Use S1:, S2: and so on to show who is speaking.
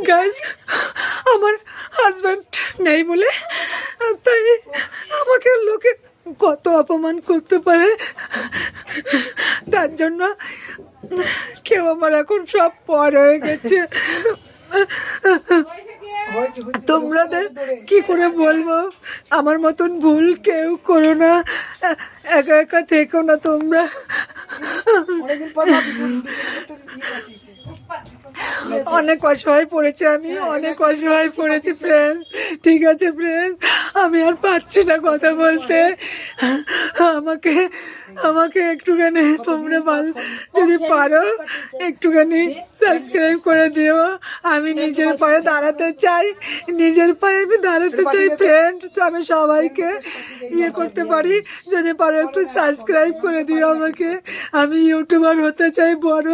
S1: Guys আমার husband নেই বলে তাই আমাকে লোকে কত অপমান করতে পারে, তার জন্য কেউ আমার এখন সব পর হয়ে গেছে। তোমাদের কি করে বলবো, আমার মতন ভুল কেউ করো না, একা একা থেকো না তোমরা। অনেক অসহায় পড়েছি আমি, অনেক অসহায় পড়েছি ফ্রেন্ডস। ঠিক আছে ফ্রেন্ডস, আমি আর পাচ্ছি না কথা বলতে। আমাকে আমাকে একটুখানি তোমরা যদি পারো একটুখানি সাবস্ক্রাইব করে দিও। আমি নিজের পায়ে দাঁড়াতে চাই, নিজের পায়ে আমি দাঁড়াতে চাই ফ্রেন্ড। আমি সবাইকে ইয়ে করতে পারি, যদি পারো একটু সাবস্ক্রাইব করে দিও আমাকে। আমি ইউটিউবার হতে চাই বড়।